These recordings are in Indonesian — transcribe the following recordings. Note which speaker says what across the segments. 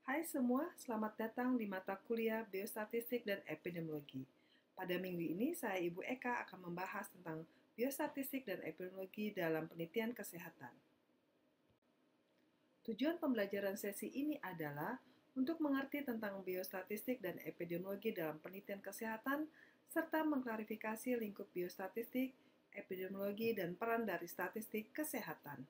Speaker 1: Hai semua, selamat datang di mata kuliah Biostatistik dan Epidemiologi. Pada minggu ini, saya Ibu Eka akan membahas tentang biostatistik dan epidemiologi dalam penelitian kesehatan. Tujuan pembelajaran sesi ini adalah untuk mengerti tentang biostatistik dan epidemiologi dalam penelitian kesehatan, serta mengklarifikasi lingkup biostatistik, epidemiologi, dan peran dari statistik kesehatan.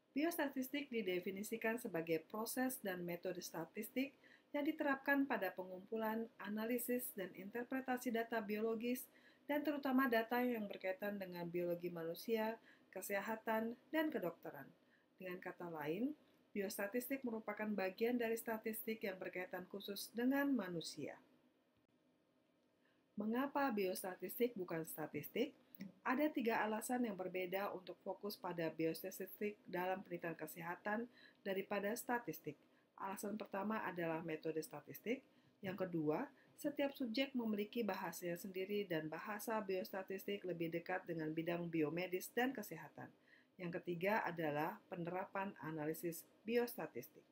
Speaker 1: Biostatistik didefinisikan sebagai proses dan metode statistik yang diterapkan pada pengumpulan, analisis, dan interpretasi data biologis, dan terutama data yang berkaitan dengan biologi manusia, kesehatan, dan kedokteran. Dengan kata lain, biostatistik merupakan bagian dari statistik yang berkaitan khusus dengan manusia. Mengapa biostatistik bukan statistik? Ada 3 alasan yang berbeda untuk fokus pada biostatistik dalam penelitian kesehatan daripada statistik. Alasan pertama adalah metode statistik. Yang kedua, setiap subjek memiliki bahasanya sendiri dan bahasa biostatistik lebih dekat dengan bidang biomedis dan kesehatan. Yang ketiga adalah penerapan analisis biostatistik.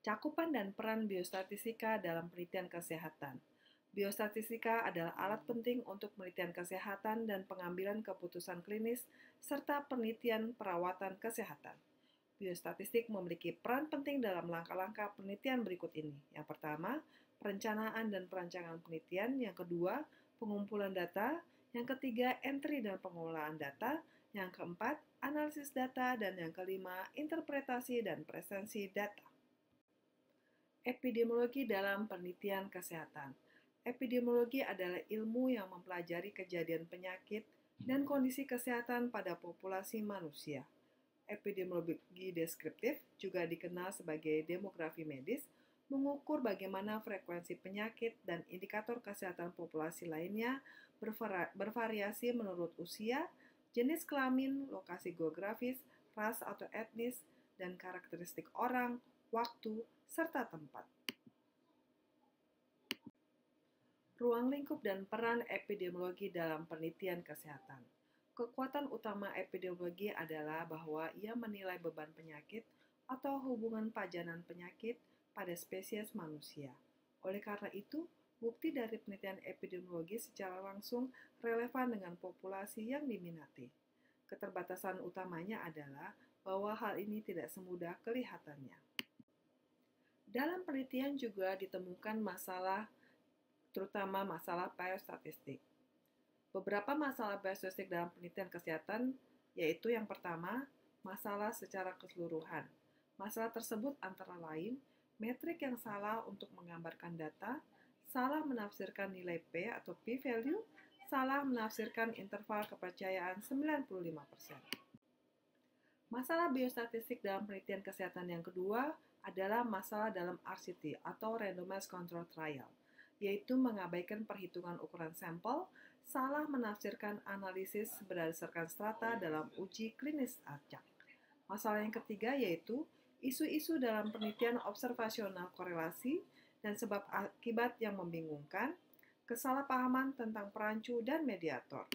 Speaker 1: Cakupan dan peran biostatistika dalam penelitian kesehatan. Biostatistika adalah alat penting untuk penelitian kesehatan dan pengambilan keputusan klinis, serta penelitian perawatan kesehatan. Biostatistik memiliki peran penting dalam langkah-langkah penelitian berikut ini. Yang pertama, perencanaan dan perancangan penelitian. Yang kedua, pengumpulan data. Yang ketiga, entry dan pengelolaan data. Yang keempat, analisis data. Dan yang kelima, interpretasi dan presensi data. Epidemiologi dalam penelitian kesehatan. Epidemiologi adalah ilmu yang mempelajari kejadian penyakit dan kondisi kesehatan pada populasi manusia. Epidemiologi deskriptif, juga dikenal sebagai demografi medis, mengukur bagaimana frekuensi penyakit dan indikator kesehatan populasi lainnya bervariasi menurut usia, jenis kelamin, lokasi geografis, ras atau etnis, dan karakteristik orang, waktu, serta tempat. Ruang lingkup dan peran epidemiologi dalam penelitian kesehatan. Kekuatan utama epidemiologi adalah bahwa ia menilai beban penyakit atau hubungan pajanan penyakit pada spesies manusia. Oleh karena itu, bukti dari penelitian epidemiologi secara langsung relevan dengan populasi yang diminati. Keterbatasan utamanya adalah bahwa hal ini tidak semudah kelihatannya. Dalam penelitian juga ditemukan masalah, terutama masalah biostatistik. Beberapa masalah biostatistik dalam penelitian kesehatan yaitu yang pertama, masalah secara keseluruhan. Masalah tersebut antara lain metrik yang salah untuk menggambarkan data, salah menafsirkan nilai P atau p-value, salah menafsirkan interval kepercayaan 95%. Masalah biostatistik dalam penelitian kesehatan yang kedua adalah masalah dalam RCT atau Randomized Control Trial, yaitu mengabaikan perhitungan ukuran sampel, salah menafsirkan analisis berdasarkan strata dalam uji klinis acak. Masalah yang ketiga yaitu isu-isu dalam penelitian observasional korelasi dan sebab akibat yang membingungkan, kesalahpahaman tentang perancu dan mediator.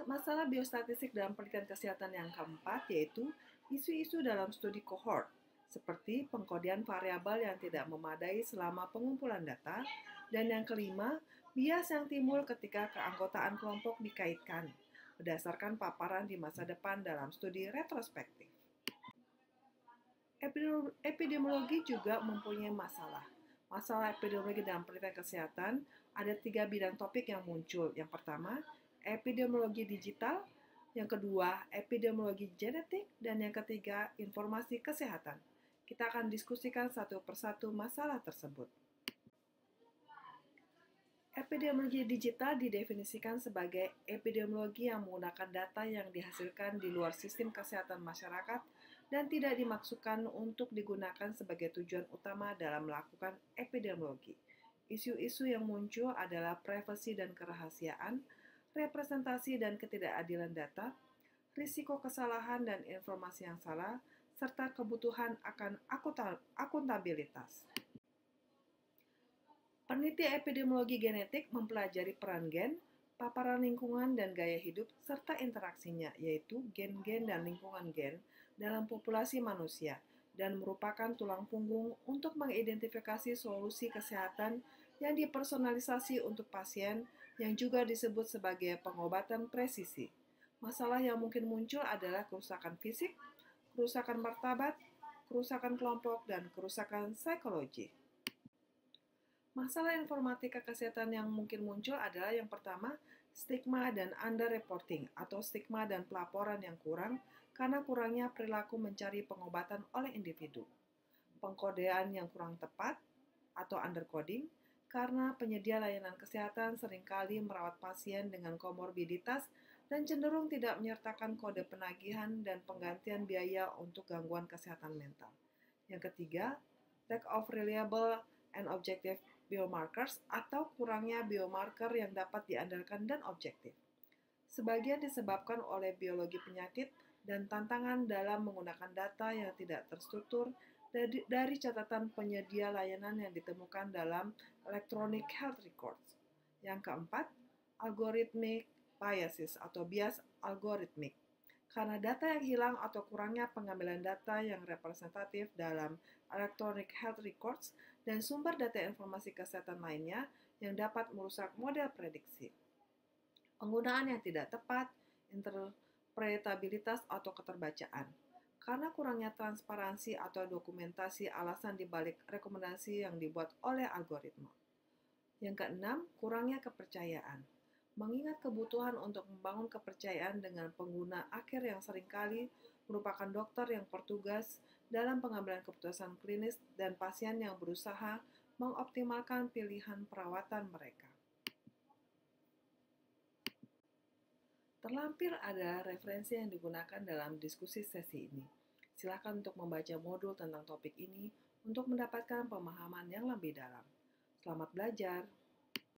Speaker 1: Masalah biostatistik dalam penelitian kesehatan yang keempat yaitu isu-isu dalam studi kohort, seperti pengkodian variabel yang tidak memadai selama pengumpulan data, dan yang kelima, bias yang timbul ketika keanggotaan kelompok dikaitkan, berdasarkan paparan di masa depan dalam studi retrospektif. Epidemiologi juga mempunyai masalah. Masalah epidemiologi dalam penelitian kesehatan ada 3 bidang topik yang muncul. Yang pertama, epidemiologi digital, yang kedua, epidemiologi genetik, dan yang ketiga, informasi kesehatan. Kita akan diskusikan satu persatu masalah tersebut. Epidemiologi digital didefinisikan sebagai epidemiologi yang menggunakan data yang dihasilkan di luar sistem kesehatan masyarakat dan tidak dimaksudkan untuk digunakan sebagai tujuan utama dalam melakukan epidemiologi. Isu-isu yang muncul adalah privasi dan kerahasiaan, representasi dan ketidakadilan data, risiko kesalahan dan informasi yang salah, serta kebutuhan akan akuntabilitas. Peneliti epidemiologi genetik mempelajari peran gen, paparan lingkungan dan gaya hidup, serta interaksinya, yaitu gen-gen dan lingkungan gen, dalam populasi manusia dan merupakan tulang punggung untuk mengidentifikasi solusi kesehatan yang dipersonalisasi untuk pasien yang juga disebut sebagai pengobatan presisi. Masalah yang mungkin muncul adalah kerusakan fisik, kerusakan martabat, kerusakan kelompok, dan kerusakan psikologi. Masalah informatika kesehatan yang mungkin muncul adalah yang pertama, stigma dan underreporting atau stigma dan pelaporan yang kurang karena kurangnya perilaku mencari pengobatan oleh individu. Pengkodean yang kurang tepat atau undercoding karena penyedia layanan kesehatan seringkali merawat pasien dengan komorbiditas dan cenderung tidak menyertakan kode penagihan dan penggantian biaya untuk gangguan kesehatan mental. Yang ketiga, lack of reliable and objective biomarkers atau kurangnya biomarker yang dapat diandalkan dan objektif. Sebagian disebabkan oleh biologi penyakit dan tantangan dalam menggunakan data yang tidak terstruktur dari catatan penyedia layanan yang ditemukan dalam electronic health records. Yang keempat, algorithmic biases atau bias algoritmik. Karena data yang hilang atau kurangnya pengambilan data yang representatif dalam electronic health records dan sumber data informasi kesehatan lainnya yang dapat merusak model prediksi. Penggunaan yang tidak tepat, interpretabilitas atau keterbacaan. Karena kurangnya transparansi atau dokumentasi alasan dibalik rekomendasi yang dibuat oleh algoritma. Yang keenam, kurangnya kepercayaan. Mengingat kebutuhan untuk membangun kepercayaan dengan pengguna akhir yang seringkali merupakan dokter yang bertugas dalam pengambilan keputusan klinis dan pasien yang berusaha mengoptimalkan pilihan perawatan mereka. Terlampir ada referensi yang digunakan dalam diskusi sesi ini. Silakan untuk membaca modul tentang topik ini untuk mendapatkan pemahaman yang lebih dalam. Selamat belajar!